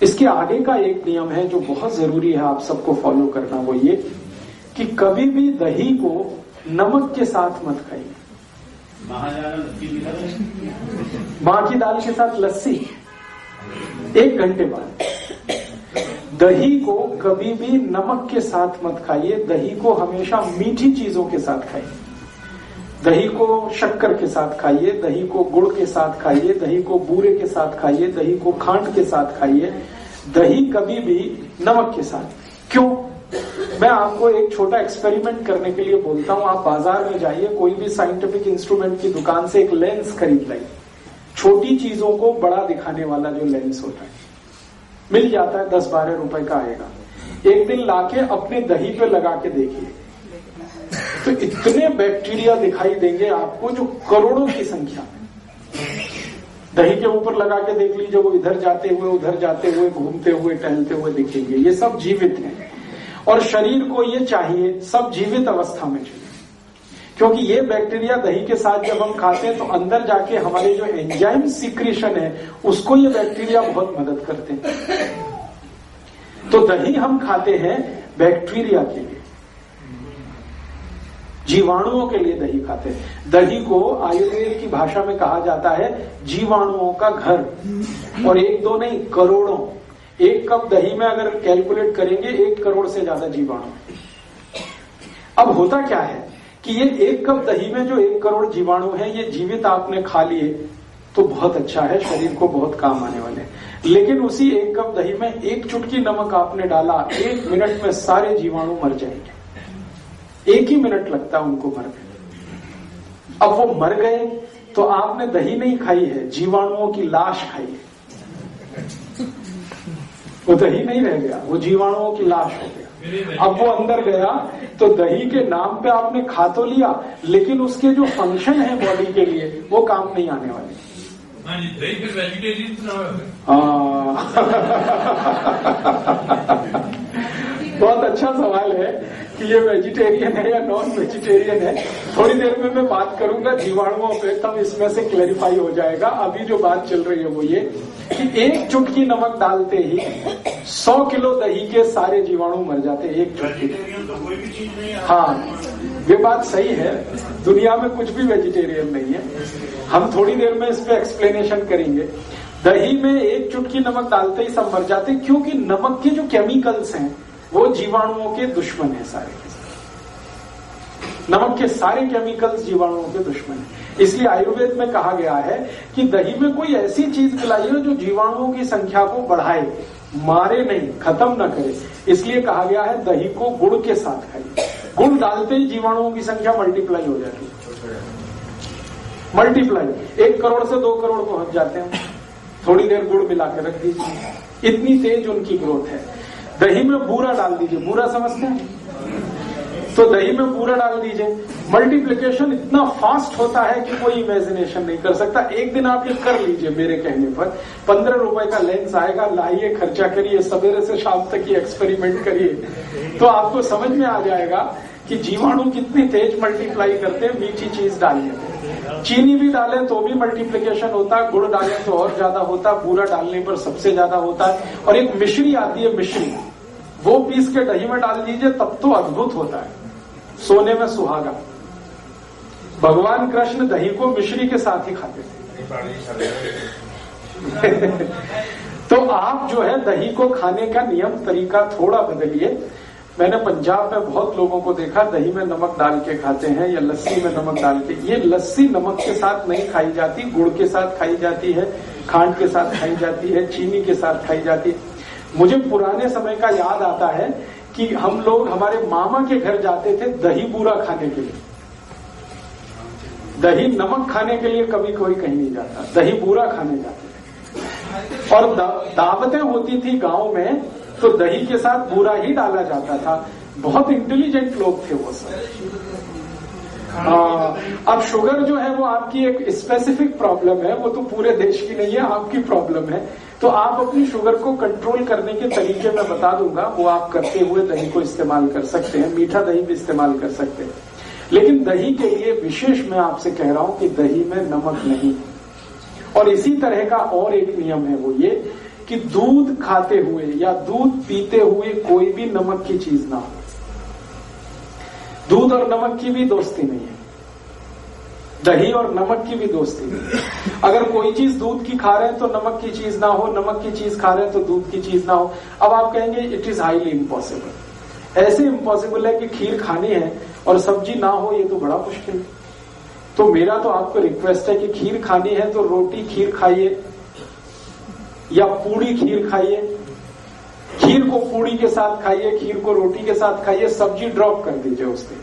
इसके आगे का एक नियम है जो बहुत जरूरी है आप सबको फॉलो करना, वो ये कि कभी भी दही को नमक के साथ मत खाइए। मां की दाल के साथ लस्सी 1 घंटे बाद। दही को कभी भी नमक के साथ मत खाइए, दही को हमेशा मीठी चीजों के साथ खाइए। दही को शक्कर के साथ खाइए, दही को गुड़ के साथ खाइए, दही को बूरे के साथ खाइए, दही को खांड के साथ खाइए, दही कभी भी नमक के साथ। क्यों? मैं आपको एक छोटा एक्सपेरिमेंट करने के लिए बोलता हूं। आप बाजार में जाइए, कोई भी साइंटिफिक इंस्ट्रूमेंट की दुकान से एक लेंस खरीद लाइए। छोटी चीजों को बड़ा दिखाने वाला जो लेंस होता है मिल जाता है, 10-12 रुपए का आएगा। एक दिन लाके अपने दही पे लगा के देखिए तो इतने बैक्टीरिया दिखाई देंगे आपको जो करोड़ों की संख्या में। दही के ऊपर लगा के देख लीजिए, वो इधर जाते हुए उधर जाते हुए घूमते हुए टहलते हुए दिखेंगे। ये सब जीवित हैं और शरीर को ये चाहिए सब जीवित अवस्था में चाहिए, क्योंकि ये बैक्टीरिया दही के साथ जब हम खाते हैं तो अंदर जाके हमारे जो एंजाइम सिक्रीशन है उसको ये बैक्टीरिया बहुत मदद करते हैं। तो दही हम खाते हैं बैक्टीरिया के लिए, जीवाणुओं के लिए दही खाते हैं। दही को आयुर्वेद की भाषा में कहा जाता है जीवाणुओं का घर, और 1-2 नहीं, करोड़ों। 1 कप दही में अगर कैलकुलेट करेंगे 1 करोड़ से ज्यादा जीवाणु। अब होता क्या है कि ये 1 कप दही में जो 1 करोड़ जीवाणु है ये जीवित आपने खा लिए तो बहुत अच्छा है, शरीर को बहुत काम आने वाले हैं। लेकिन उसी 1 कप दही में 1 चुटकी नमक आपने डाला, 1 मिनट में सारे जीवाणु मर जाएंगे। 1 ही मिनट लगता है उनको मरने। अब वो मर गए तो आपने दही नहीं खाई है, जीवाणुओं की लाश खाई है। वो दही नहीं रह गया, वो जीवाणुओं की लाश हो गया। अब वो अंदर गया तो दही के नाम पे आपने खा तो लिया, लेकिन उसके जो फंक्शन है बॉडी के लिए वो काम नहीं आने वाले। दही फिर वेजिटेरियन बहुत अच्छा सवाल है कि ये वेजिटेरियन है या नॉन वेजिटेरियन है। थोड़ी देर में मैं बात करूंगा जीवाणुओं पे, तब इसमें से क्लैरिफाई हो जाएगा। अभी जो बात चल रही है वो ये कि 1 चुटकी नमक डालते ही 100 किलो दही के सारे जीवाणु मर जाते हैं 1 चुटकी। तो कोई भी चीज नहीं है। हाँ, ये बात सही है, दुनिया में कुछ भी वेजिटेरियन नहीं है। हम थोड़ी देर में इस पे एक्सप्लेनेशन करेंगे। दही में 1 चुटकी नमक डालते ही सब मर जाते, क्योंकि नमक के जो केमिकल्स हैं वो जीवाणुओं के दुश्मन है सारे के सारे। नमक के सारे केमिकल्स जीवाणुओं के दुश्मन है। इसलिए आयुर्वेद में कहा गया है कि दही में कोई ऐसी चीज मिलाइए जो जीवाणुओं की संख्या को बढ़ाए, मारे नहीं, खत्म न करे। इसलिए कहा गया है दही को गुड़ के साथ खाइए। गुड़ डालते ही जीवाणुओं की संख्या मल्टीप्लाई हो जाती है। मल्टीप्लाई 1 करोड़ से 2 करोड़ पहुंच जाते हैं। थोड़ी देर गुड़ मिला के रख दीजिए, इतनी तेज उनकी ग्रोथ है। दही में बूरा डाल दीजिए, बूरा समझते हैं? तो दही में बूरा डाल दीजिए, मल्टीप्लिकेशन इतना फास्ट होता है कि कोई इमेजिनेशन नहीं कर सकता। एक दिन आप ये कर लीजिए मेरे कहने पर, 15 रुपए का लेंस आएगा, लाइए, खर्चा करिए, सवेरे से शाम तक ये एक्सपेरिमेंट करिए, तो आपको समझ में आ जाएगा कि जीवाणु कितनी तेज मल्टीप्लाई करते हैं मीठी चीज डालने में। चीनी भी डालें तो भी मल्टीप्लिकेशन होता है, गुड़ डालें तो और ज्यादा होता है, बूरा डालने पर सबसे ज्यादा होता है। और एक मिश्री आती है, मिश्री, वो पीस के दही में डाल दीजिए, तब तो अद्भुत होता है, सोने में सुहागा। भगवान कृष्ण दही को मिश्री के साथ ही खाते थे। तो आप जो है दही को खाने का नियम तरीका थोड़ा बदलिए। मैंने पंजाब में बहुत लोगों को देखा दही में नमक डाल के खाते हैं या लस्सी में नमक डाल के। ये लस्सी नमक के साथ नहीं खाई जाती, गुड़ के साथ खाई जाती है, खांड के साथ खाई जाती है, चीनी के साथ खाई जाती है। मुझे पुराने समय का याद आता है कि हम लोग हमारे मामा के घर जाते थे दही बूरा खाने के लिए। दही नमक खाने के लिए कभी कोई कहीं नहीं जाता, दही बूरा खाने जाते थे। और दावतें होती थी गांव में, तो दही के साथ बूरा ही डाला जाता था। बहुत इंटेलिजेंट लोग थे वो सब। अब शुगर जो है वो आपकी एक स्पेसिफिक प्रॉब्लम है, वो तो पूरे देश की नहीं है, आपकी प्रॉब्लम है। तो आप अपनी शुगर को कंट्रोल करने के तरीके मैं बता दूंगा, वो आप करते हुए दही को इस्तेमाल कर सकते हैं। मीठा दही भी इस्तेमाल कर सकते हैं, लेकिन दही के लिए विशेष मैं आपसे कह रहा हूं कि दही में नमक नहीं। और इसी तरह का और एक नियम है, वो ये कि दूध खाते हुए या दूध पीते हुए कोई भी नमक की चीज ना हो। दूध और नमक की भी दोस्ती नहीं है, दही और नमक की भी दोस्ती नहीं। अगर कोई चीज दूध की खा रहे हैं तो नमक की चीज ना हो, नमक की चीज खा रहे हैं तो दूध की चीज ना हो। अब आप कहेंगे इट इज हाईली इम्पॉसिबल। ऐसे इम्पॉसिबल है कि खीर खानी है और सब्जी ना हो, ये तो बड़ा मुश्किल है। तो मेरा तो आपको रिक्वेस्ट है कि खीर खानी है तो रोटी खीर खाइए या पूड़ी खीर खाइए। खीर को पूड़ी के साथ खाइए, खीर को रोटी के साथ खाइए, सब्जी ड्रॉप कर दीजिए उस पे,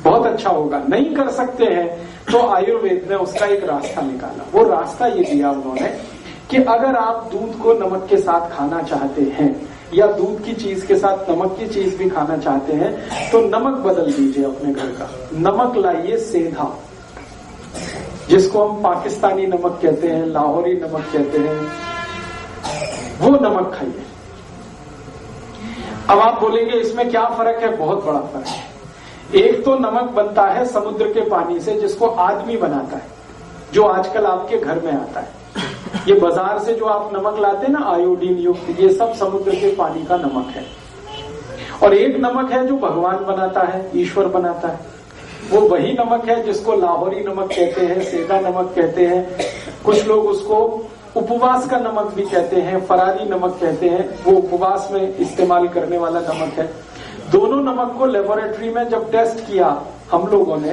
बहुत अच्छा होगा। नहीं कर सकते हैं तो आयुर्वेद ने उसका एक रास्ता निकाला। वो रास्ता ये दिया उन्होंने कि अगर आप दूध को नमक के साथ खाना चाहते हैं या दूध की चीज के साथ नमक की चीज भी खाना चाहते हैं तो नमक बदल दीजिए अपने घर का। नमक लाइए सेंधा, जिसको हम पाकिस्तानी नमक कहते हैं, लाहौरी नमक कहते हैं, वो नमक खाइए। अब आप बोलेंगे इसमें क्या फर्क है? बहुत बड़ा फर्क है। एक तो नमक बनता है समुद्र के पानी से, जिसको आदमी बनाता है, जो आजकल आपके घर में आता है। ये बाजार से जो आप नमक लाते हैं ना आयोडीन युक्त, ये सब समुद्र के पानी का नमक है। और एक नमक है जो भगवान बनाता है, ईश्वर बनाता है। वो वही नमक है जिसको लाहौरी नमक कहते हैं, सेंधा नमक कहते हैं, कुछ लोग उसको उपवास का नमक भी कहते हैं, फरारी नमक कहते हैं। वो उपवास में इस्तेमाल करने वाला नमक है। दोनों नमक को लेबोरेटरी में जब टेस्ट किया हम लोगों ने,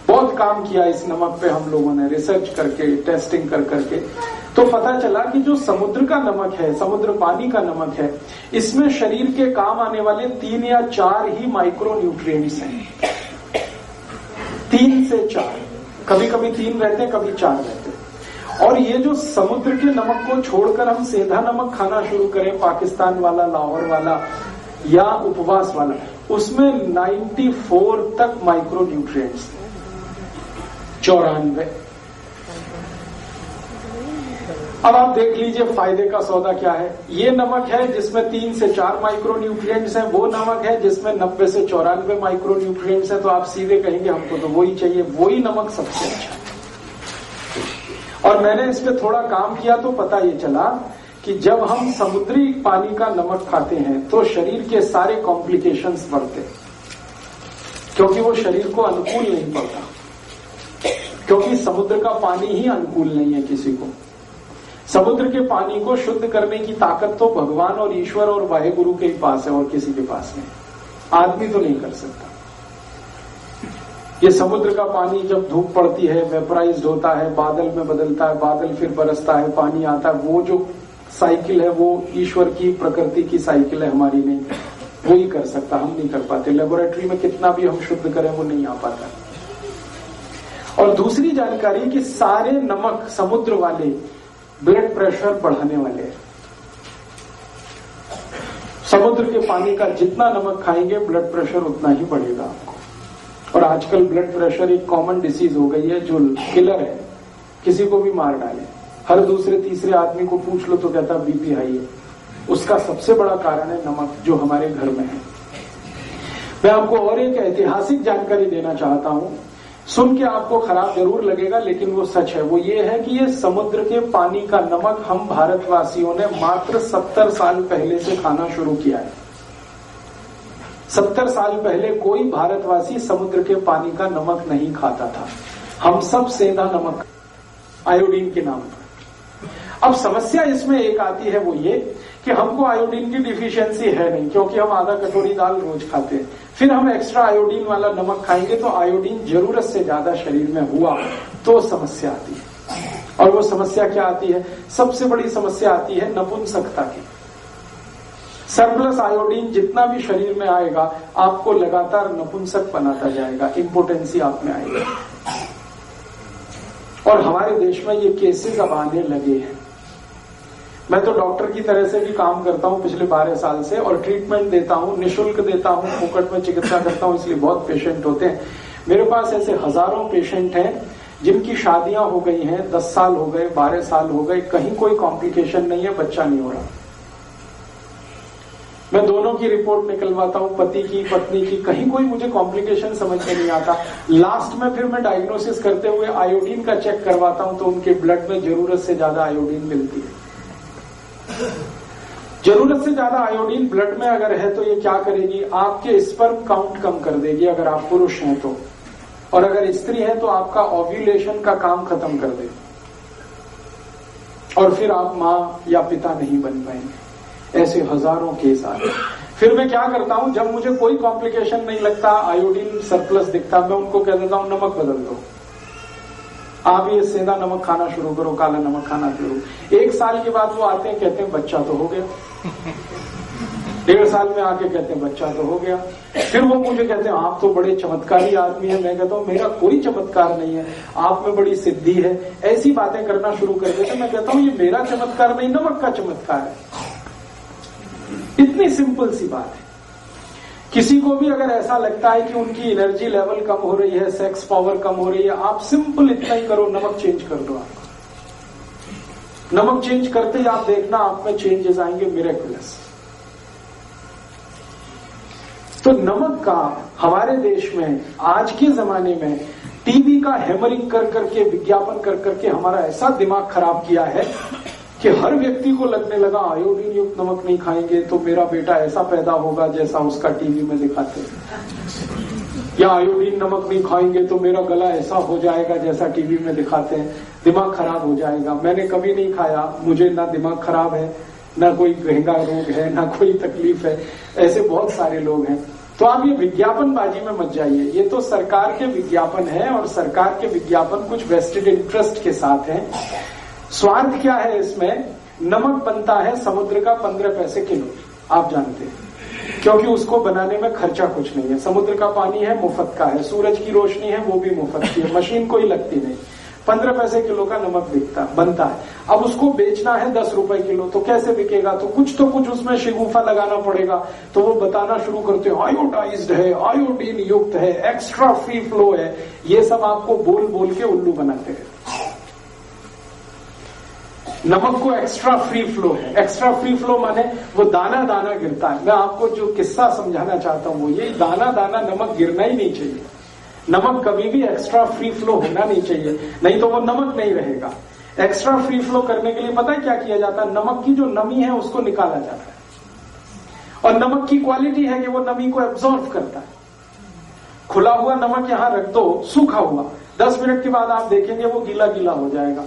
बहुत काम किया इस नमक पे हम लोगों ने, रिसर्च करके, टेस्टिंग कर करके, तो पता चला कि जो समुद्र का नमक है, समुद्र पानी का नमक है, इसमें शरीर के काम आने वाले 3 या 4 ही माइक्रो न्यूट्रिएंट्स हैं। 3 से 4, कभी कभी 3 रहते हैं, कभी 4 रहते हैं। और ये जो समुद्र के नमक को छोड़कर हम सेंधा नमक खाना शुरू करें, पाकिस्तान वाला, लाहौर वाला या उपवास वाला, उसमें 94 तक माइक्रो न्यूट्रिएंट्स, 94। अब आप देख लीजिए फायदे का सौदा क्या है। ये नमक है जिसमें 3 से 4 माइक्रो न्यूट्रिएंट्स हैं, वो नमक है जिसमें 90 से 94 माइक्रो न्यूट्रिएंट्स हैं। तो आप सीधे कहेंगे हमको तो वही चाहिए, वही नमक सबसे अच्छा है। और मैंने इस पे थोड़ा काम किया तो पता ये चला कि जब हम समुद्री पानी का नमक खाते हैं तो शरीर के सारे कॉम्प्लिकेशंस बढ़ते, क्योंकि वो शरीर को अनुकूल नहीं पड़ता, क्योंकि समुद्र का पानी ही अनुकूल नहीं है किसी को। समुद्र के पानी को शुद्ध करने की ताकत तो भगवान और ईश्वर और वाहेगुरु के ही पास है और किसी के पास नहीं, आदमी तो नहीं कर सकता। ये समुद्र का पानी जब धूप पड़ती है, वेपराइज्ड होता है, बादल में बदलता है, बादल फिर बरसता है, पानी आता है, वो जो साइकिल है वो ईश्वर की, प्रकृति की साइकिल है, हमारी नहीं। वो ही कर सकता, हम नहीं कर पाते। लेबोरेटरी में कितना भी हम शुद्ध करें वो नहीं आ पाता। और दूसरी जानकारी कि सारे नमक समुद्र वाले ब्लड प्रेशर बढ़ाने वाले हैं। समुद्र के पानी का जितना नमक खाएंगे ब्लड प्रेशर उतना ही बढ़ेगा आपको। और आजकल ब्लड प्रेशर एक कॉमन डिसीज हो गई है जो किलर है, किसी को भी मार डाले। हर दूसरे तीसरे आदमी को पूछ लो तो कहता बीपी हाई है। उसका सबसे बड़ा कारण है नमक, जो हमारे घर में है। मैं आपको और एक ऐतिहासिक जानकारी देना चाहता हूं, सुन के आपको खराब जरूर लगेगा लेकिन वो सच है। वो ये है कि ये समुद्र के पानी का नमक हम भारतवासियों ने मात्र 70 साल पहले से खाना शुरू किया है। 70 साल पहले कोई भारतवासी समुद्र के पानी का नमक नहीं खाता था। हम सब सेंधा नमक, आयोडीन के नाम पर। अब समस्या इसमें एक आती है, वो ये कि हमको आयोडीन की डिफिशियंसी है नहीं, क्योंकि हम आधा कटोरी दाल रोज खाते हैं। फिर हम एक्स्ट्रा आयोडीन वाला नमक खाएंगे तो आयोडीन जरूरत से ज्यादा शरीर में हुआ तो समस्या आती है। और वो समस्या क्या आती है? सबसे बड़ी समस्या आती है नपुंसकता की। सरप्लस आयोडीन जितना भी शरीर में आएगा आपको लगातार नपुंसक बनाता जाएगा, इम्पोटेंसी आप में आएगी। और हमारे देश में ये केसेस अब आने लगे हैं। मैं तो डॉक्टर की तरह से भी काम करता हूं पिछले 12 साल से, और ट्रीटमेंट देता हूं, निःशुल्क देता हूं, फोकट में चिकित्सा करता हूं, इसलिए बहुत पेशेंट होते हैं। मेरे पास ऐसे हजारों पेशेंट हैं जिनकी शादियां हो गई हैं, 10 साल हो गए, 12 साल हो गए, कहीं कोई कॉम्प्लिकेशन नहीं है, बच्चा नहीं हो रहा। मैं दोनों की रिपोर्ट निकलवाता हूं, पति की, पत्नी की, कहीं कोई मुझे कॉम्प्लिकेशन समझ में नहीं आता। लास्ट में फिर मैं डायग्नोसिस करते हुए आयोडीन का चेक करवाता हूं तो उनके ब्लड में जरूरत से ज्यादा आयोडीन मिलती है। जरूरत से ज्यादा आयोडीन ब्लड में अगर है तो ये क्या करेगी, आपके स्पर्म काउंट कम कर देगी अगर आप पुरुष हैं तो, और अगर स्त्री है तो आपका ओव्यूलेशन का काम खत्म कर देगी और फिर आप मां या पिता नहीं बन पाएंगे। ऐसे हजारों केस आते। फिर मैं क्या करता हूं, जब मुझे कोई कॉम्प्लिकेशन नहीं लगता, आयोडीन सरप्लस दिखता, मैं उनको कह देता हूं नमक बदल दो, आप ये सेंधा नमक खाना शुरू करो, काला नमक खाना शुरू। 1 साल के बाद वो आते हैं, कहते हैं बच्चा तो हो गया। 1.5 साल में आके कहते हैं बच्चा तो हो गया। फिर वो मुझे कहते हैं आप तो बड़े चमत्कारी आदमी हैं। मैं कहता हूं मेरा कोई चमत्कार नहीं है, आप में बड़ी सिद्धि है। ऐसी बातें करना शुरू कर देते। मैं कहता हूं ये मेरा चमत्कार नहीं, नमक का चमत्कार है। इतनी सिंपल सी बात है। किसी को भी अगर ऐसा लगता है कि उनकी एनर्जी लेवल कम हो रही है, सेक्स पावर कम हो रही है, आप सिंपल इतना ही करो, नमक चेंज कर दो। आपको नमक चेंज करते ही आप देखना आप में चेंजेस आएंगे, मिरेकुलस। तो नमक का हमारे देश में आज के जमाने में टीवी का हैमरिंग कर करके, विज्ञापन कर करके हमारा ऐसा दिमाग खराब किया है कि हर व्यक्ति को लगने लगा आयोडीन युक्त नमक नहीं खाएंगे तो मेरा बेटा ऐसा पैदा होगा जैसा उसका टीवी में दिखाते हैं, या आयोडीन नमक नहीं खाएंगे तो मेरा गला ऐसा हो जाएगा जैसा टीवी में दिखाते हैं, दिमाग खराब हो जाएगा। मैंने कभी नहीं खाया, मुझे ना दिमाग खराब है, ना कोई गहरा रोग है, ना कोई तकलीफ है। ऐसे बहुत सारे लोग हैं। तो आप ये विज्ञापनबाजी में मत जाइए। ये तो सरकार के विज्ञापन है और सरकार के विज्ञापन कुछ वेस्टेड इंटरेस्ट के साथ हैं। स्वार्थ क्या है इसमें? नमक बनता है समुद्र का 15 पैसे किलो, आप जानते हैं, क्योंकि उसको बनाने में खर्चा कुछ नहीं है। समुद्र का पानी है, मुफ्त का है। सूरज की रोशनी है, वो भी मुफ्त की है, मशीन कोई लगती नहीं। 15 पैसे किलो का नमक बनता है। अब उसको बेचना है 10 रुपए किलो, तो कैसे बिकेगा? तो कुछ उसमें शिगुफा लगाना पड़ेगा। तो वो बताना शुरू करते हैं आयोडाइज्ड है, आयोडीन युक्त है, एक्स्ट्रा फ्री फ्लो है। ये सब आपको बोल बोल के उल्लू बनाते हैं। नमक को एक्स्ट्रा फ्री फ्लो है। एक्स्ट्रा फ्री फ्लो माने वो दाना दाना गिरता है। मैं आपको जो किस्सा समझाना चाहता हूं वो ये, दाना दाना नमक गिरना ही नहीं चाहिए। नमक कभी भी एक्स्ट्रा फ्री फ्लो होना नहीं चाहिए, नहीं तो वो नमक नहीं रहेगा। एक्स्ट्रा फ्री फ्लो करने के लिए पता है क्या किया जाता है? नमक की जो नमी है उसको निकाला जाता है, और नमक की क्वालिटी है कि वो नमी को एब्जॉर्ब करता है। खुला हुआ नमक यहां रख दो, सूखा हुआ, 10 मिनट के बाद आप देखेंगे वो गीला गीला हो जाएगा।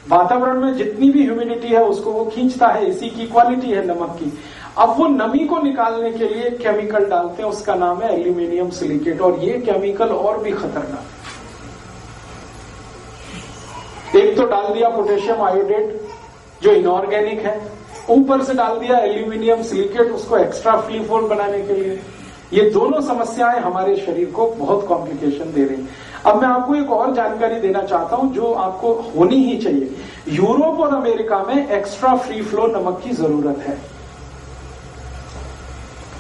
वातावरण में जितनी भी ह्यूमिडिटी है उसको वो खींचता है, इसी की क्वालिटी है नमक की। अब वो नमी को निकालने के लिए केमिकल डालते हैं, उसका नाम है एल्यूमिनियम सिलिकेट, और ये केमिकल और भी खतरनाक है। एक तो डाल दिया पोटेशियम आयोडेट जो इनऑर्गेनिक है, ऊपर से डाल दिया एल्यूमिनियम सिलिकेट उसको एक्स्ट्रा फ्री फ्लो बनाने के लिए। ये दोनों समस्याएं हमारे शरीर को बहुत कॉम्प्लिकेशन दे रही हैं। अब मैं आपको एक और जानकारी देना चाहता हूं जो आपको होनी ही चाहिए। यूरोप और अमेरिका में एक्स्ट्रा फ्री फ्लो नमक की जरूरत है,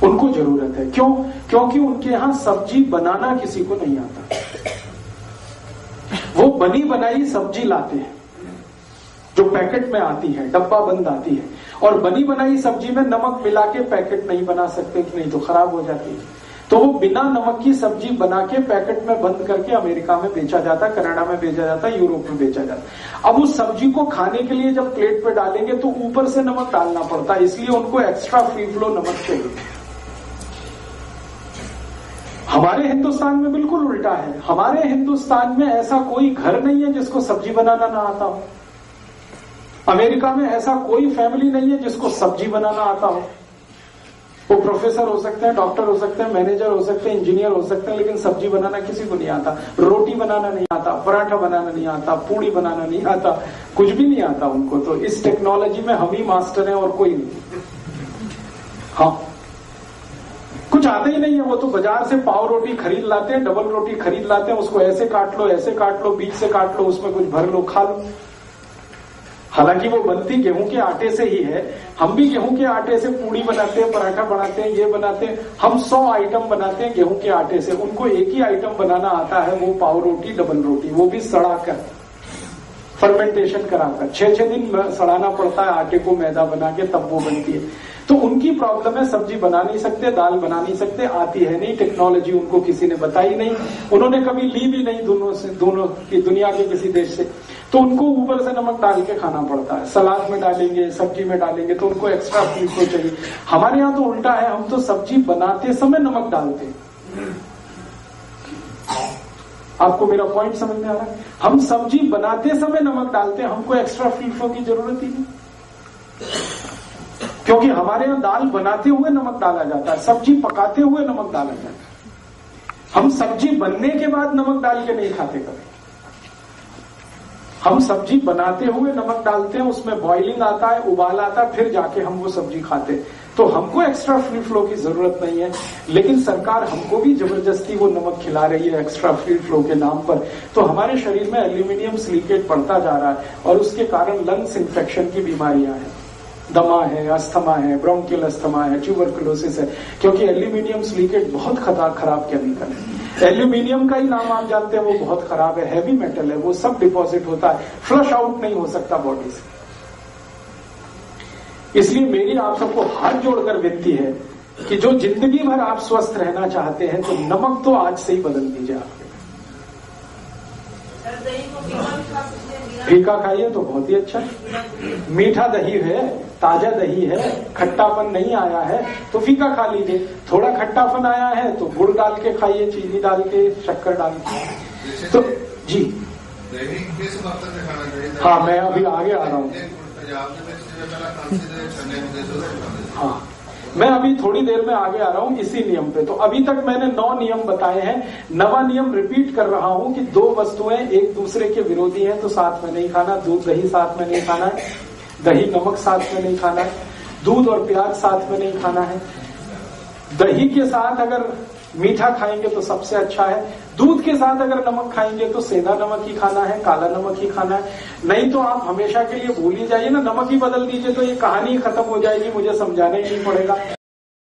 उनको जरूरत है। क्यों? क्योंकि उनके यहां सब्जी बनाना किसी को नहीं आता। वो बनी बनाई सब्जी लाते हैं जो पैकेट में आती है, डब्बा बंद आती है, और बनी बनाई सब्जी में नमक मिला के पैकेट नहीं बना सकते कि नहीं तो खराब हो जाती है। तो वो बिना नमक की सब्जी बना के पैकेट में बंद करके अमेरिका में बेचा जाता है, कनाडा में बेचा जाता है, यूरोप में बेचा जाता है। अब उस सब्जी को खाने के लिए जब प्लेट पे डालेंगे तो ऊपर से नमक डालना पड़ता है, इसलिए उनको एक्स्ट्रा फ्री फ्लो नमक चाहिए। हमारे हिंदुस्तान में बिल्कुल उल्टा है। हमारे हिंदुस्तान में ऐसा कोई घर नहीं है जिसको सब्जी बनाना ना आता हो। अमेरिका में ऐसा कोई फैमिली नहीं है जिसको सब्जी बनाना आता हो। वो प्रोफेसर हो सकते हैं, डॉक्टर हो सकते हैं, मैनेजर हो सकते हैं, इंजीनियर हो सकते हैं, लेकिन सब्जी बनाना किसी को नहीं आता। रोटी बनाना नहीं आता, पराठा बनाना नहीं आता, पूड़ी बनाना नहीं आता, कुछ भी नहीं आता उनको। तो इस टेक्नोलॉजी में हम ही मास्टर हैं और कोई नहीं। हाँ, कुछ आता ही नहीं है। वो तो बाजार से पाव रोटी खरीद लाते हैं, डबल रोटी खरीद लाते हैं, उसको ऐसे काट लो, ऐसे काट लो, बीच से काट लो, उसमें कुछ भर लो, खा लो। हालांकि वो बनती गेहूं के आटे से ही है। हम भी गेहूं के आटे से पूड़ी बनाते हैं, पराठा बनाते हैं, ये बनाते हैं। हम 100 आइटम बनाते हैं गेहूं के आटे से, उनको एक ही आइटम बनाना आता है, वो पाव रोटी, डबल रोटी, वो भी सड़ाकर, फर्मेंटेशन कराकर 6-6 दिन सड़ाना पड़ता है आटे को, मैदा बना के, तब वो बनती है। तो उनकी प्रॉब्लम है सब्जी बना नहीं सकते, दाल बना नहीं सकते, आती है नहीं, टेक्नोलॉजी उनको किसी ने बताई नहीं, उन्होंने कभी ली भी नहीं दोनों की दुनिया के किसी देश से। तो उनको ऊपर से नमक डाल के खाना पड़ता है। सलाद में डालेंगे, सब्जी में डालेंगे तो उनको एक्स्ट्रा फ्लेवर चाहिए। हमारे यहाँ तो उल्टा है, हम तो सब्जी बनाते समय नमक डालते हैं। आपको मेरा पॉइंट समझ में आ रहा है? हम सब्जी बनाते समय नमक डालते हैं, हमको एक्स्ट्रा फ्लेवर की जरूरत ही नहीं, क्योंकि हमारे यहाँ दाल बनाते हुए नमक डाला जाता है, सब्जी पकाते हुए नमक डाला जाता है। हम सब्जी बनने के बाद नमक डाल के नहीं खाते कभी। हम सब्जी बनाते हुए नमक डालते हैं, उसमें बॉइलिंग आता है, उबाल आता है, फिर जाके हम वो सब्जी खाते हैं। तो हमको एक्स्ट्रा फ्री फ्लो की जरूरत नहीं है, लेकिन सरकार हमको भी जबरदस्ती वो नमक खिला रही है एक्स्ट्रा फ्री फ्लो के नाम पर। तो हमारे शरीर में एल्यूमिनियम सिलिकेट बढ़ता जा रहा है और उसके कारण लंग्स इन्फेक्शन की बीमारियां हैं, दमा है, अस्थमा है, ब्रोंकियल अस्थमा है, ट्यूबरकुलोसिस है, क्योंकि एल्यूमिनियम सिलिकेट बहुत खराब केमिकल है। एल्यूमिनियम का ही नाम आप जानते हैं, वो बहुत खराब है, हैवी मेटल है, वो सब डिपॉजिट होता है, फ्लश आउट नहीं हो सकता बॉडी से। इसलिए मेरी आप सबको हाथ जोड़कर विनती है कि जो जिंदगी भर आप स्वस्थ रहना चाहते हैं तो नमक तो आज से ही बदल दीजिए। आप फीका खाइए तो बहुत ही अच्छा है। मीठा दही है, ताजा दही है, खट्टापन नहीं आया है तो फीका खा लीजिए। थोड़ा खट्टापन आया है तो गुड़ डाल के खाइए, चीनी डाल के, शक्कर डाल के। तो जी हाँ, मैं अभी आगे आ रहा हूँ। हाँ, मैं अभी थोड़ी देर में आगे आ रहा हूँ इसी नियम पे। तो अभी तक मैंने 9 नियम बताए हैं। 9वां नियम रिपीट कर रहा हूँ कि 2 वस्तुएं एक दूसरे के विरोधी हैं तो साथ में नहीं खाना। दूध दही साथ में नहीं खाना है, दही नमक साथ में नहीं खाना है, दूध और प्याज साथ में नहीं खाना है। दही के साथ अगर मीठा खाएंगे तो सबसे अच्छा है, दूध के साथ अगर नमक खाएंगे तो सेंधा नमक ही खाना है, काला नमक ही खाना है। नहीं तो आप हमेशा के लिए भूल ही जाइए ना, नमक ही बदल दीजिए तो ये कहानी खत्म हो जाएगी, मुझे समझाना ही नहीं पड़ेगा।